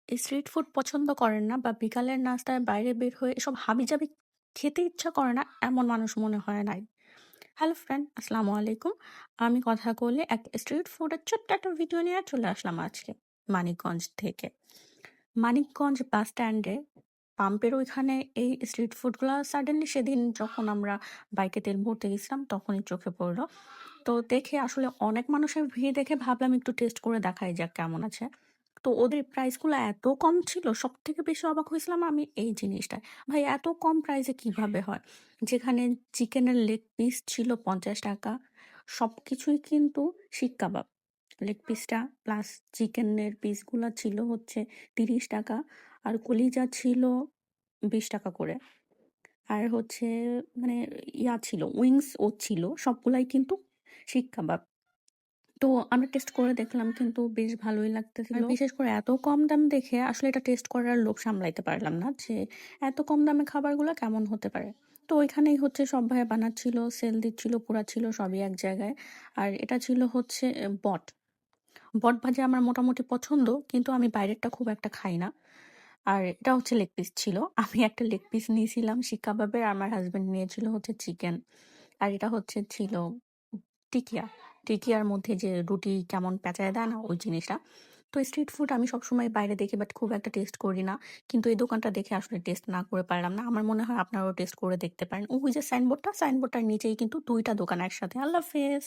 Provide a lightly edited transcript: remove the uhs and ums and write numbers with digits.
Street food পছন্দ করেন না বা বিকালের নাস্তায় বাইরে বের হয়ে এসব হাবিজাবি খেতে ইচ্ছা করে না এমন মানুষ মনে হয় নাই। হ্যালো ফ্রেন্ড, আসসালামু আলাইকুম। আমি কথা বলে এক স্ট্রিট ফুডের ছোট্ট একটা ভিডিও নিয়ে চলে আসলাম আজকে মানিকগঞ্জ থেকে। মানিকগঞ্জ বাস স্ট্যান্ডে পাম্পের ওইখানে এই স্ট্রিট ফুডগুলা সাডেনলি সেদিন যখন আমরা বাইকে তেল ভরতে গেছিলাম তখনই চোখে পড়লো। তো দেখে আসলে অনেক মানুষের ভিড় দেখে ভাবলাম একটু টেস্ট করে দেখাই যাক কেমন আছে। তো ওদের প্রাইসগুলো এত কম ছিল, সবথেকে বেশি অবাক হয়েছিলাম আমি এই জিনিসটায়। ভাই এত কম প্রাইসে কিভাবে হয়? যেখানে চিকেনের লেগ পিস ছিল ৳৫০, সবকিছুই কিন্তু শিক কাবাব। লেগ পিসটা প্লাস চিকেনের পিসগুলা ছিল হচ্ছে ৳৩০ আর কলিজা ছিল ৳২০ করে। আর হচ্ছে মানে ছিল উইংসও ছিল। সবগুলাই কিন্তু শিক কাবাব। তো আমরা টেস্ট করে দেখলাম কিন্তু বেশ ভালোই লাগতেছিল। আর বিশেষ করে এত কম দাম দেখে আসলে এটা টেস্ট করার লোভ সামলাইতে পারলাম না যে এত কম দামে খাবারগুলা কেমন হতে পারে। তো ওইখানেই হচ্ছে সব ভাইয়া বানাচ্ছিল, সেল দিচ্ছিল, পোড়াচ্ছিল সবই এক জায়গায়। আর এটা ছিল হচ্ছে বট। বট ভাজি আমার মোটামুটি পছন্দ কিন্তু আমি বাইরেরটা খুব একটা খাই না। আর এটা হচ্ছে লেগ পিস ছিল। আমি একটা লেগ পিস নিয়েছিলাম শিক কাবাবের, আর আমার হাসব্যান্ড নিয়েছিল হচ্ছে চিকেন। আর এটা হচ্ছে ছিল টিকিয়া। টিকিয়ার মধ্যে যে রুটি কেমন পেঁচায় দেয় না? ওই জিনিসটা। তো স্ট্রিট ফুড আমি সবসময় বাইরে দেখি বাট খুব একটা টেস্ট করি না। কিন্তু এই দোকানটা দেখে আসলে টেস্ট না করে পারলাম না। আমার মনে হয় আপনারাও টেস্ট করে দেখতে পারেন। ওই যে সাইনবোর্ডটা, সাইনবোর্ডটার নিচেই কিন্তু ২ টা দোকান একসাথে। আল্লাহ হাফেজ।